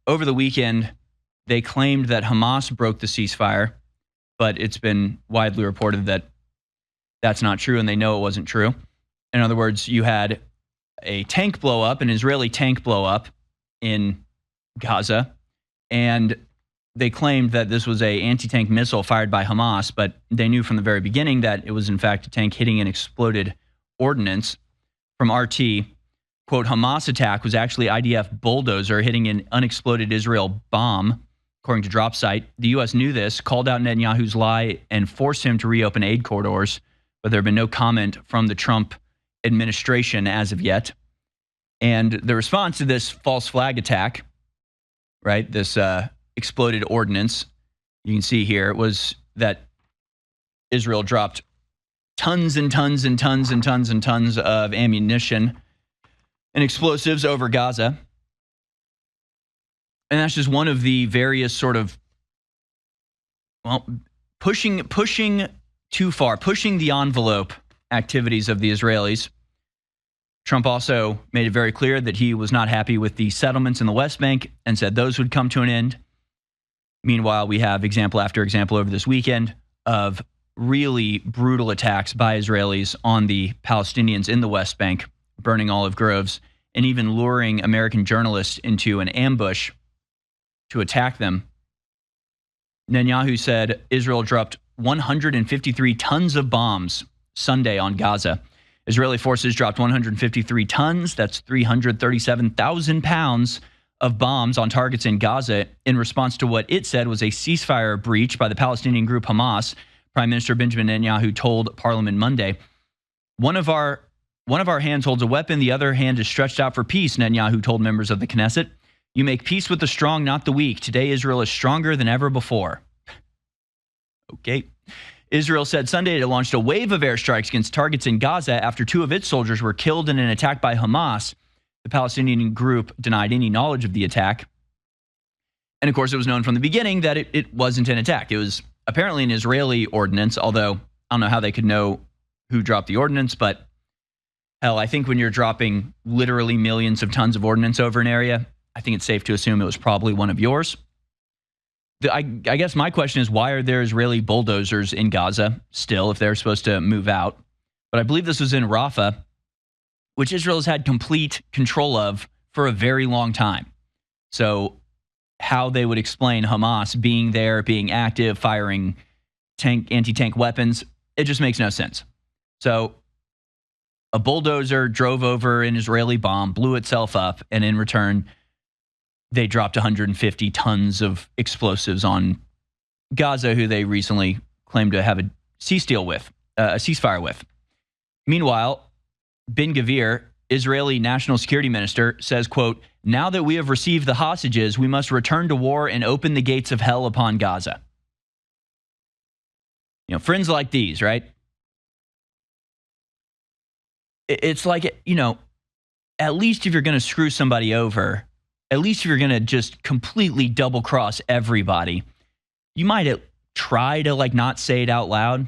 over the weekend, they claimed that Hamas broke the ceasefire, but it's been widely reported that that's not true, and they know it wasn't true. In other words, you had a tank blow up, an Israeli tank blow up in Gaza, and they claimed that this was an anti-tank missile fired by Hamas, but they knew from the very beginning that it was in fact a tank hitting an exploded ordnance. From RT, quote, Hamas attack was actually IDF bulldozer hitting an unexploded Israel bomb, according to DropSite. The U.S. knew this, called out Netanyahu's lie, and forced him to reopen aid corridors, but there have been no comment from the Trump administration as of yet. And the response to this false flag attack, right, this exploded ordnance, you can see here, was that Israel dropped tons and tons and tons and tons and tons of ammunition and explosives over Gaza. And that's just one of the various sort of, well, pushing too far, pushing the envelope activities of the Israelis. Trump also made it very clear that he was not happy with the settlements in the West Bank and said those would come to an end. Meanwhile, we have example after example over this weekend of really brutal attacks by Israelis on the Palestinians in the West Bank, burning olive groves, and even luring American journalists into an ambush to attack them. Netanyahu said Israel dropped 153 tons of bombs Sunday on Gaza. Israeli forces dropped 153 tons, that's 337,000 pounds of bombs on targets in Gaza in response to what it said was a ceasefire breach by the Palestinian group Hamas. Prime Minister Benjamin Netanyahu told Parliament Monday, one of our hands holds a weapon, the other hand is stretched out for peace, Netanyahu told members of the Knesset. You make peace with the strong, not the weak. Today, Israel is stronger than ever before. Okay. Israel said Sunday it launched a wave of airstrikes against targets in Gaza after two of its soldiers were killed in an attack by Hamas. The Palestinian group denied any knowledge of the attack. And of course, it was known from the beginning that it wasn't an attack. It was apparently an Israeli ordinance, although I don't know how they could know who dropped the ordinance, but hell, I think when you're dropping literally millions of tons of ordnance over an area, I think it's safe to assume it was probably one of yours. I guess my question is, why are there Israeli bulldozers in Gaza still if they're supposed to move out? But I believe this was in Rafah, which Israel has had complete control of for a very long time. So how they would explain Hamas being there, being active, firing anti-tank weapons, it just makes no sense. So a bulldozer drove over an Israeli bomb, blew itself up, and in return, they dropped 150 tons of explosives on Gaza, who they recently claimed to have a ceasefire with. Meanwhile, Ben-Gvir, Israeli national security minister, says, quote, now that we have received the hostages, we must return to war and open the gates of hell upon Gaza. You know, friends like these, right? It's like, you know, at least if you're going to screw somebody over, at least if you're going to just completely double cross everybody, you might try to like not say it out loud.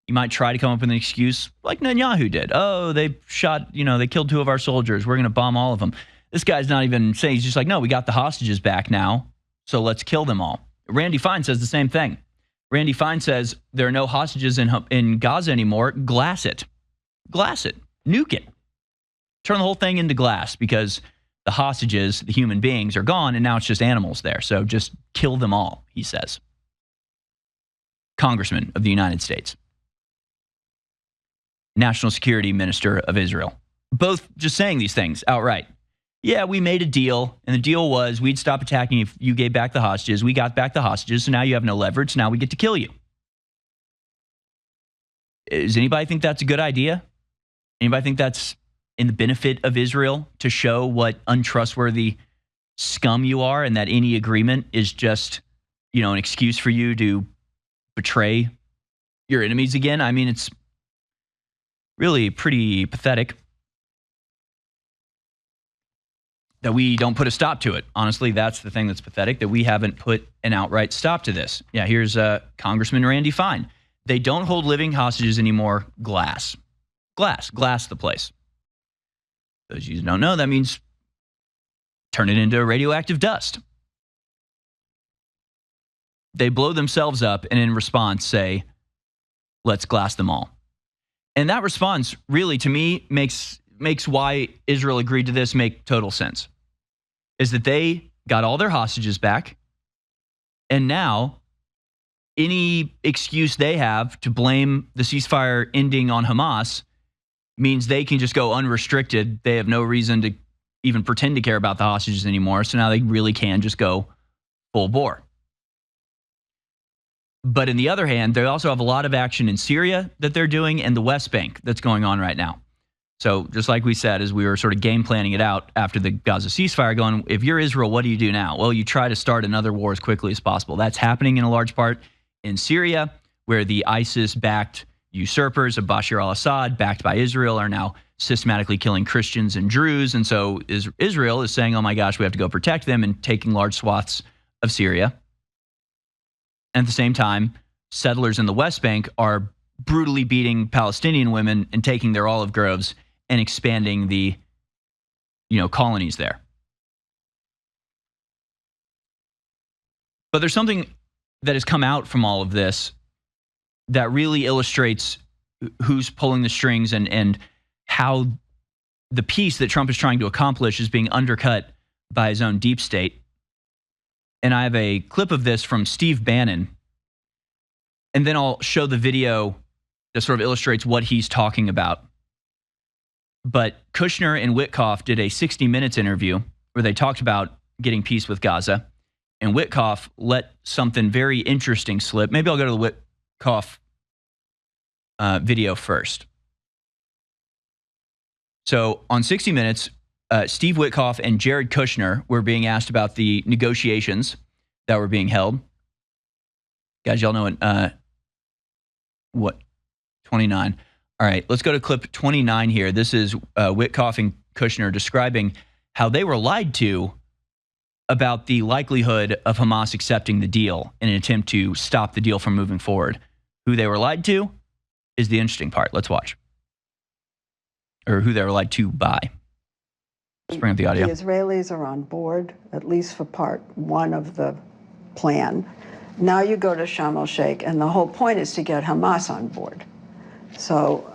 You might try to come up with an excuse like Netanyahu did. Oh, they shot, you know, they killed two of our soldiers. We're going to bomb all of them. This guy's not even saying, he's just like, no, we got the hostages back now, so let's kill them all. Randy Fine says the same thing. Randy Fine says there are no hostages in Gaza anymore. Glass it. Glass it. Nuke it. Turn the whole thing into glass because the hostages, the human beings, are gone, and now it's just animals there. So just kill them all, he says. Congressman of the United States. National Security Minister of Israel. Both just saying these things outright. Yeah, we made a deal, and the deal was we'd stop attacking if you gave back the hostages. We got back the hostages, so now you have no leverage. So now we get to kill you. Does anybody think that's a good idea? Anybody think that's in the benefit of Israel to show what untrustworthy scum you are and that any agreement is just, you know, an excuse for you to betray your enemies again? I mean, it's really pretty pathetic that we don't put a stop to it. Honestly, that's the thing that's pathetic, that we haven't put an outright stop to this. Yeah, here's Congressman Randy Fine. They don't hold living hostages anymore. Glass the place. Those of you who don't know, that means turn it into radioactive dust. They blow themselves up and in response say, let's glass them all. And that response really, to me, makes why Israel agreed to this make total sense. Is that they got all their hostages back, and now any excuse they have to blame the ceasefire ending on Hamas means they can just go unrestricted. They have no reason to even pretend to care about the hostages anymore. So now they really can just go full bore. But on the other hand, they also have a lot of action in Syria that they're doing and the West Bank that's going on right now. So just like we said, as we were sort of game planning it out after the Gaza ceasefire, going, if you're Israel, what do you do now? Well, you try to start another war as quickly as possible. That's happening in a large part in Syria, where the ISIS-backed usurpers of Bashar al-Assad, backed by Israel, are now systematically killing Christians and Druze. And so Israel is saying, oh my gosh, we have to go protect them, and taking large swaths of Syria. And at the same time, settlers in the West Bank are brutally beating Palestinian women and taking their olive groves and expanding the, colonies there. But there's something that has come out from all of this that really illustrates who's pulling the strings and how the peace that Trump is trying to accomplish is being undercut by his own deep state. And I have a clip of this from Steve Bannon, and then I'll show the video that sort of illustrates what he's talking about. But Kushner and Witkoff did a 60 Minutes interview where they talked about getting peace with Gaza, and Witkoff let something very interesting slip. Maybe I'll go to the Witkoff video first. So on 60 Minutes, Steve Witkoff and Jared Kushner were being asked about the negotiations that were being held. Guys, y'all know what? 29. All right, let's go to clip 29 here. This is Witkoff and Kushner describing how they were lied to about the likelihood of Hamas accepting the deal in an attempt to stop the deal from moving forward. Who they were lied to is the interesting part. Let's watch. Or who they were lied to by. Let's bring up the audio. The Israelis are on board, at least for part one of the plan. Now you go to Sharm el-Sheikh, and the whole point is to get Hamas on board. So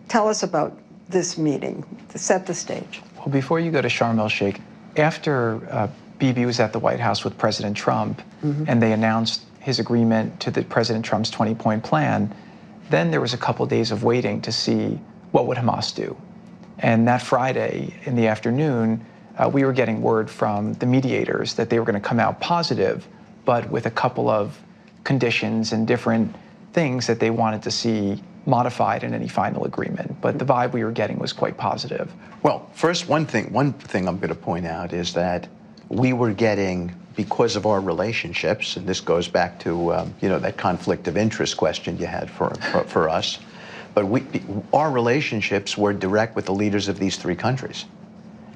tell us about this meeting, to set the stage. Well, before you go to Sharm el-Sheikh, after Bibi was at the White House with President Trump, and they announced his agreement to President Trump's 20-point plan, then there was a couple days of waiting to see what would Hamas do. And that Friday in the afternoon, we were getting word from the mediators that they were going to come out positive, but with a couple of conditions and different things that they wanted to see modified in any final agreement. But the vibe we were getting was quite positive. Well, first, one thing I'm going to point out is that we were getting, because of our relationships, and this goes back to that conflict of interest question you had for us, but our relationships were direct with the leaders of these three countries.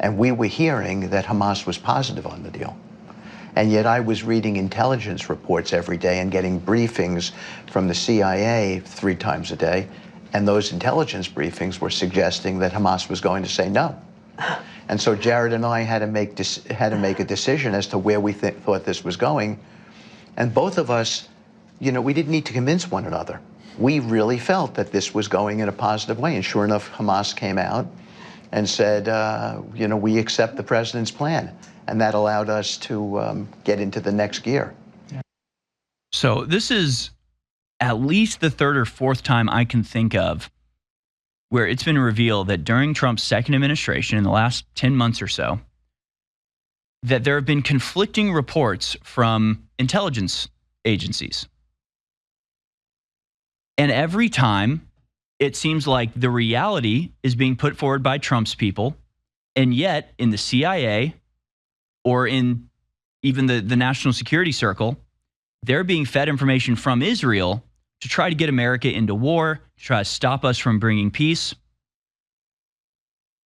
And we were hearing that Hamas was positive on the deal. And yet I was reading intelligence reports every day and getting briefings from the CIA 3 times a day. And those intelligence briefings were suggesting that Hamas was going to say no. And so Jared and I had to make a decision as to where we thought this was going. And both of us, we didn't need to convince one another. We really felt that this was going in a positive way. And sure enough, Hamas came out and said, we accept the president's plan. And that allowed us to get into the next gear. So this is at least the third or fourth time I can think of where it's been revealed that during Trump's second administration, in the last 10 months or so, that there have been conflicting reports from intelligence agencies. And every time, it seems like the reality is being put forward by Trump's people, and yet in the CIA or in even the National Security Circle, they're being fed information from Israel to try to get America into war, to try to stop us from bringing peace.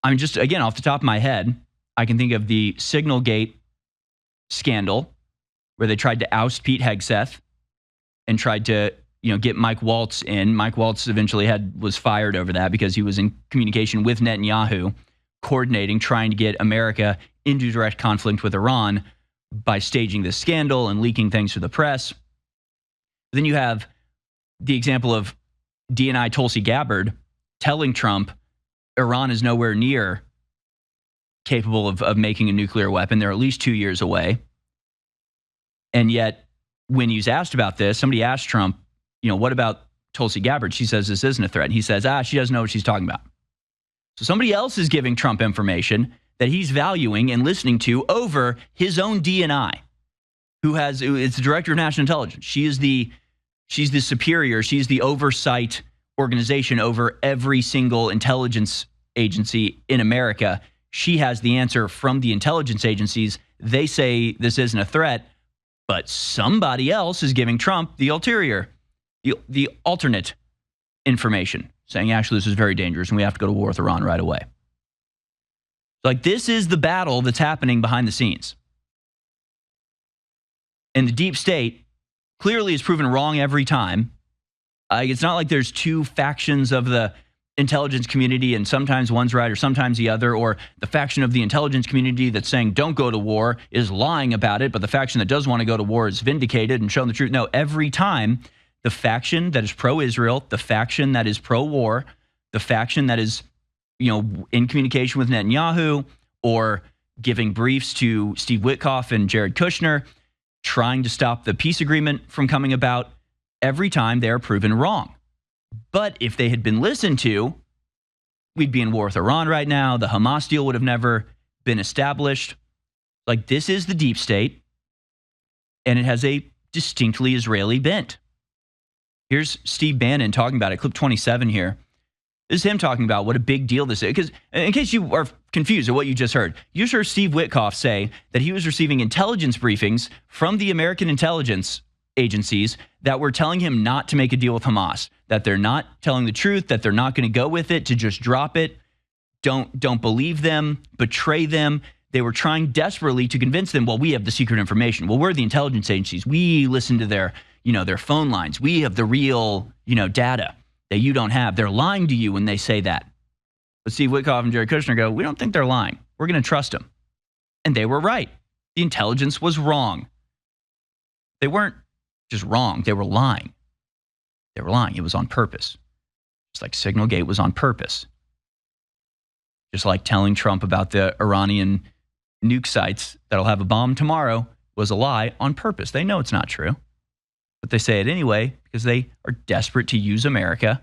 I'm just, again, off the top of my head, I can think of the Signalgate scandal where they tried to oust Pete Hegseth and tried to get Mike Waltz in. Mike Waltz eventually was fired over that because he was in communication with Netanyahu, coordinating, trying to get America into direct conflict with Iran by staging this scandal and leaking things to the press. Then you have the example of DNI Tulsi Gabbard telling Trump Iran is nowhere near capable of making a nuclear weapon. They're at least 2 years away. And yet, when he's asked about this, somebody asked Trump, what about Tulsi Gabbard? She says this isn't a threat. And he says, she doesn't know what she's talking about. So somebody else is giving Trump information that he's valuing and listening to over his own DNI, it's the director of national intelligence. She's the superior. She's the oversight organization over every single intelligence agency in America. She has the answer from the intelligence agencies. They say this isn't a threat, but somebody else is giving Trump the ulterior, the alternate information, saying actually this is very dangerous and we have to go to war with Iran right away. This is the battle that's happening behind the scenes. And the deep state clearly is proven wrong every time. It's not like there's two factions of the intelligence community and sometimes one's right or sometimes the other, or the faction of the intelligence community that's saying don't go to war is lying about it, but the faction that does want to go to war is vindicated and shown the truth. No, every time the faction that is pro-Israel, the faction that is pro-war, the faction that is in communication with Netanyahu or giving briefs to Steve Witkoff and Jared Kushner, trying to stop the peace agreement from coming about, every time they are proven wrong. But if they had been listened to, we'd be in war with Iran right now. The Hamas deal would have never been established. This is the deep state, and it has a distinctly Israeli bent. Here's Steve Bannon talking about it, clip 27 here. This is him talking about what a big deal this is. Because in case you are confused at what you just heard, you just heard Steve Witkoff say that he was receiving intelligence briefings from the American intelligence agencies that were telling him not to make a deal with Hamas, that they're not telling the truth, that they're not going to go with it, to just drop it. Don't believe them, betray them. They were trying desperately to convince them, well, we have the secret information. Well, we're the intelligence agencies. We listen to their phone lines. We have the real, data that you don't have. They're lying to you when they say that. But Steve Witkoff and Jared Kushner go, we don't think they're lying. We're going to trust them. And they were right. The intelligence was wrong. They weren't just wrong. They were lying. They were lying. It was on purpose. Just like Signalgate was on purpose. Just like telling Trump about the Iranian nuke sites that'll have a bomb tomorrow was a lie on purpose. They know it's not true. But they say it anyway because they are desperate to use America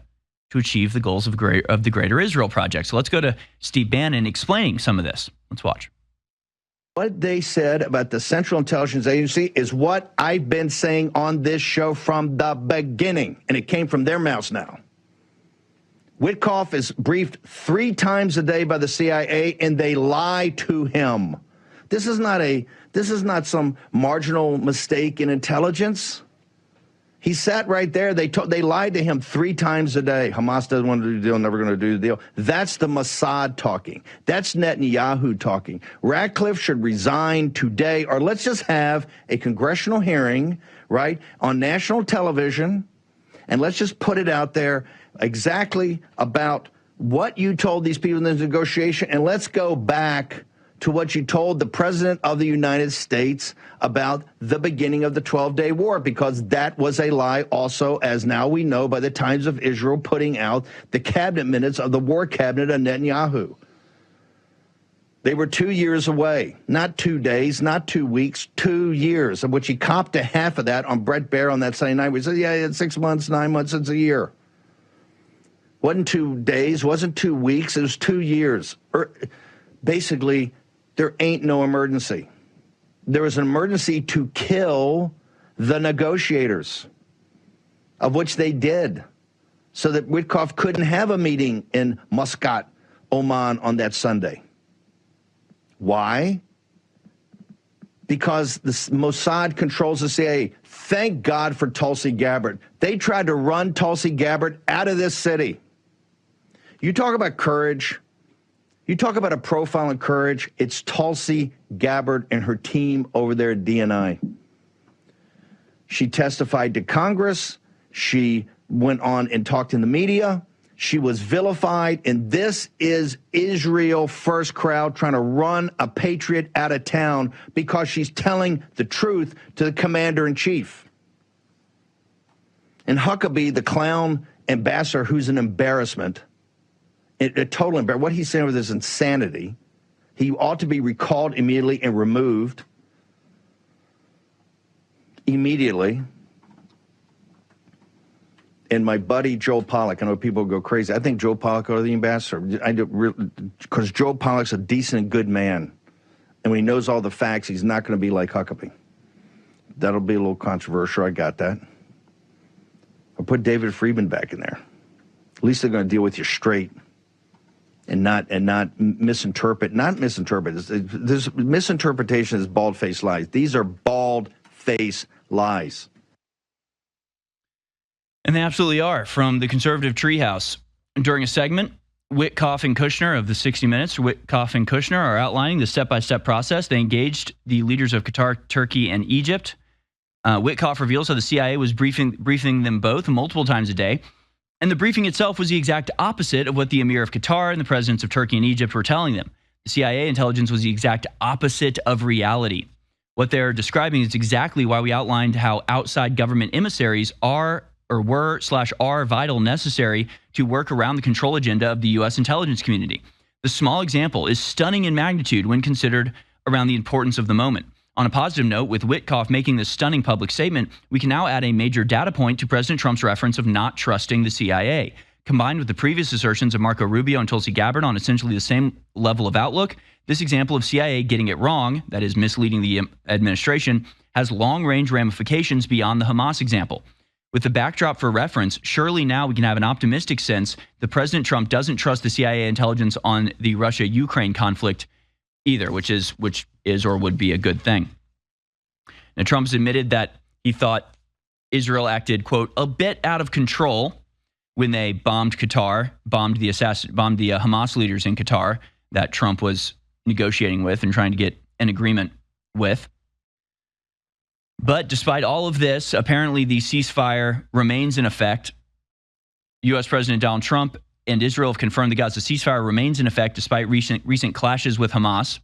to achieve the goals of the Greater Israel Project. So let's go to Steve Bannon explaining some of this. Let's watch. What they said about the Central Intelligence Agency is what I've been saying on this show from the beginning, and it came from their mouths now. Witkoff is briefed 3 times a day by the CIA, and they lie to him. This is not some marginal mistake in intelligence. He sat right there. They lied to him 3 times a day. Hamas doesn't want to do the deal, never going to do the deal. That's the Mossad talking. That's Netanyahu talking. Ratcliffe should resign today, or let's just have a congressional hearing, right, on national television, and let's just put it out there exactly about what you told these people in the negotiation, and let's go back to what you told the President of the United States about the beginning of the 12-day war, because that was a lie also, as now we know by the Times of Israel putting out the cabinet minutes of the war cabinet of Netanyahu. They were 2 years away, not 2 days, not 2 weeks, 2 years, of which he copped to half of that on Bret Baier on that Sunday night. We said, yeah, it's 6 months, 9 months, it's a year. Wasn't 2 days, wasn't 2 weeks, it was 2 years. Basically, there ain't no emergency. There was an emergency to kill the negotiators, of which they did, so that Witkoff couldn't have a meeting in Muscat, Oman on that Sunday. Why? Because the Mossad controls the CIA. Thank God for Tulsi Gabbard. They tried to run Tulsi Gabbard out of this city. You talk about courage. You talk about a profile in courage. It's Tulsi Gabbard and her team over there at DNI. She testified to Congress. She went on and talked in the media. She was vilified, and this is Israel First crowd trying to run a patriot out of town because she's telling the truth to the commander-in-chief. And Huckabee, the clown ambassador, who's an embarrassment, a total embarrassment. What he's saying with this insanity, he ought to be recalled immediately and removed immediately. And my buddy Joe Pollak, I know people go crazy. I think Joe Pollak are the ambassador. I do, because Joe Pollak's a decent and good man, and when he knows all the facts, he's not going to be like Huckabee. That'll be a little controversial. I got that. I'll put David Friedman back in there. At least they're going to deal with you straight, and not misinterpret. Not misinterpret. This misinterpretation is bald-faced lies. These are bald-faced lies. And they absolutely are. From the conservative treehouse, during a segment, Witkoff and Kushner of the 60 Minutes, Witkoff and Kushner are outlining the step-by-step process. They engaged the leaders of Qatar, Turkey, and Egypt. Witkoff reveals how the CIA was briefing them both multiple times a day. And the briefing itself was the exact opposite of what the Emir of Qatar and the presidents of Turkey and Egypt were telling them. The CIA intelligence was the exact opposite of reality. What they're describing is exactly why we outlined how outside government emissaries are vital, necessary to work around the control agenda of the U.S. intelligence community. The small example is stunning in magnitude when considered around the importance of the moment. On a positive note, with Witkoff making this stunning public statement, we can now add a major data point to President Trump's reference of not trusting the CIA. Combined with the previous assertions of Marco Rubio and Tulsi Gabbard on essentially the same level of outlook, this example of CIA getting it wrong, that is misleading the administration, has long-range ramifications beyond the Hamas example. With the backdrop for reference, surely now we can have an optimistic sense that President Trump doesn't trust the CIA intelligence on the Russia-Ukraine conflict either, which is or would be a good thing. Now, Trump's admitted that he thought Israel acted, quote, a bit out of control when they bombed Qatar, bombed the Hamas leaders in Qatar that Trump was negotiating with and trying to get an agreement with. But despite all of this, apparently the ceasefire remains in effect. U.S. President Donald Trump and Israel have confirmed the Gaza ceasefire remains in effect despite recent clashes with Hamas.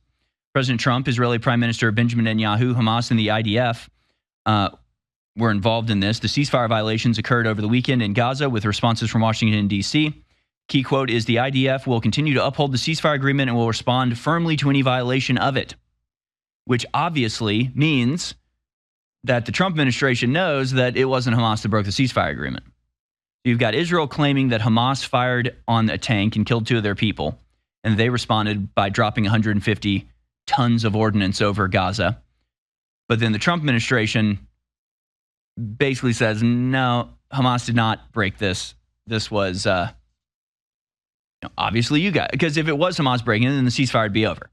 President Trump, Israeli Prime Minister Benjamin Netanyahu, Hamas, and the IDF were involved in this. The ceasefire violations occurred over the weekend in Gaza with responses from Washington, D.C. Key quote is the IDF will continue to uphold the ceasefire agreement and will respond firmly to any violation of it, which obviously means that the Trump administration knows that it wasn't Hamas that broke the ceasefire agreement. You've got Israel claiming that Hamas fired on a tank and killed 2 of their people, and they responded by dropping 150 tons of ordnance over Gaza. But then the Trump administration basically says, no, Hamas did not break this. This was, obviously you guys, because if it was Hamas breaking it, then the ceasefire would be over.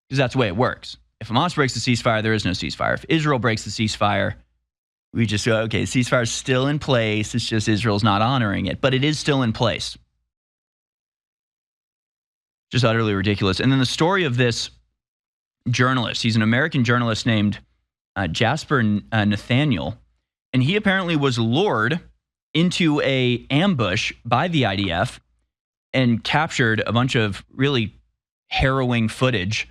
Because that's the way it works. If Hamas breaks the ceasefire, there is no ceasefire. If Israel breaks the ceasefire, we just go, okay, the ceasefire is still in place. It's just Israel's not honoring it, but it is still in place. Just utterly ridiculous. And then the story of this journalist, he's an American journalist named Jasper Nathaniel, and he apparently was lured into a ambush by the IDF and captured a bunch of really harrowing footage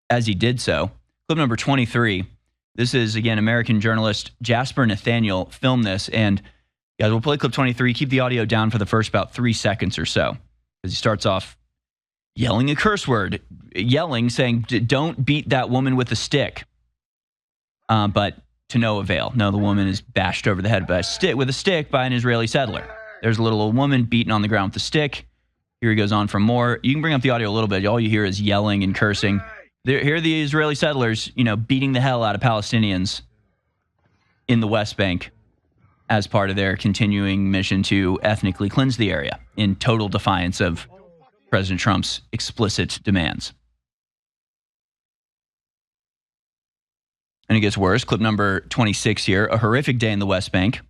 as he did so. Clip number 23. This is, again, American journalist Jasper Nathaniel filmed this. And guys, we'll play clip 23. Keep the audio down for the first about 3 seconds or so, because he starts off yelling a curse word, saying, don't beat that woman with a stick. But to no avail. No, the woman is bashed over the head with a stick by an Israeli settler. There's a little old woman beaten on the ground with a stick. Here he goes on for more. You can bring up the audio a little bit. All you hear is yelling and cursing. Here are the Israeli settlers, beating the hell out of Palestinians in the West Bank as part of their continuing mission to ethnically cleanse the area in total defiance of President Trump's explicit demands. And it gets worse. Clip number 26 here. A horrific day in the West Bank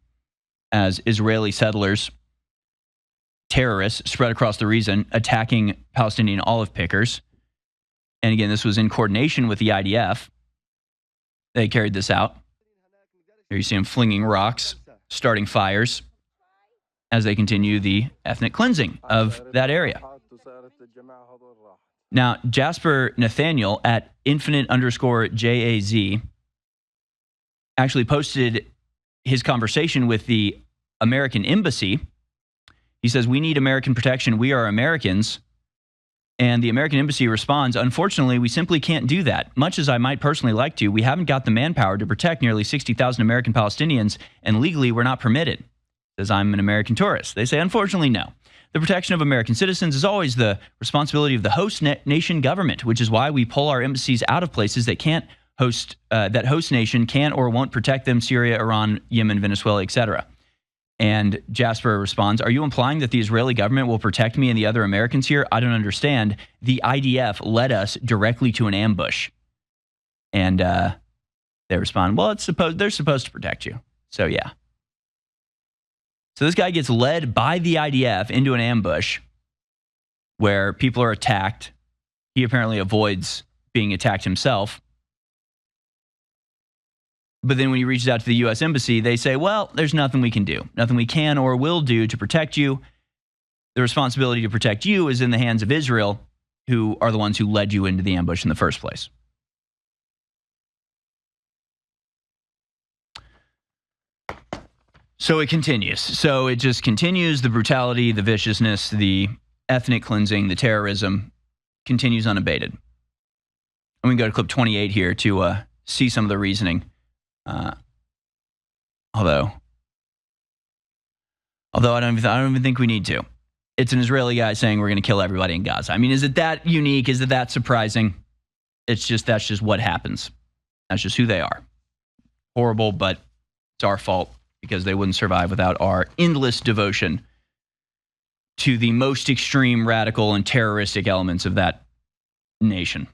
as Israeli settlers, terrorists spread across the region, attacking Palestinian olive pickers. And again, this was in coordination with the IDF. They carried this out. Here you see them flinging rocks, starting fires as they continue the ethnic cleansing of that area. Now, Jasper Nathaniel at @infinite_JAZ actually posted his conversation with the American embassy. He says, we need American protection. We are Americans. And the American embassy responds, unfortunately, we simply can't do that. Much as I might personally like to, we haven't got the manpower to protect nearly 60,000 American Palestinians, and legally we're not permitted. Says, I'm an American tourist. They say, unfortunately, no. The protection of American citizens is always the responsibility of the host nation government, which is why we pull our embassies out of places that can't host, that host nation can or won't protect them, Syria, Iran, Yemen, Venezuela, etc. And Jasper responds, are you implying that the Israeli government will protect me and the other Americans here? I don't understand. The IDF led us directly to an ambush. And they respond, well, they're supposed to protect you. So, yeah. So this guy gets led by the IDF into an ambush where people are attacked. He apparently avoids being attacked himself. But then when he reaches out to the U.S. Embassy, they say, well, there's nothing we can do. Nothing we can or will do to protect you. The responsibility to protect you is in the hands of Israel, who are the ones who led you into the ambush in the first place. So it continues. So it just continues. The brutality, the viciousness, the ethnic cleansing, the terrorism continues unabated. And we can go to clip 28 here to see some of the reasoning. Although I don't even think we need to. It's an Israeli guy saying we're going to kill everybody in Gaza. I mean, is it that unique? Is it that surprising? That's just what happens. That's just who they are. Horrible, but it's our fault because they wouldn't survive without our endless devotion to the most extreme, radical, and terroristic elements of that nation.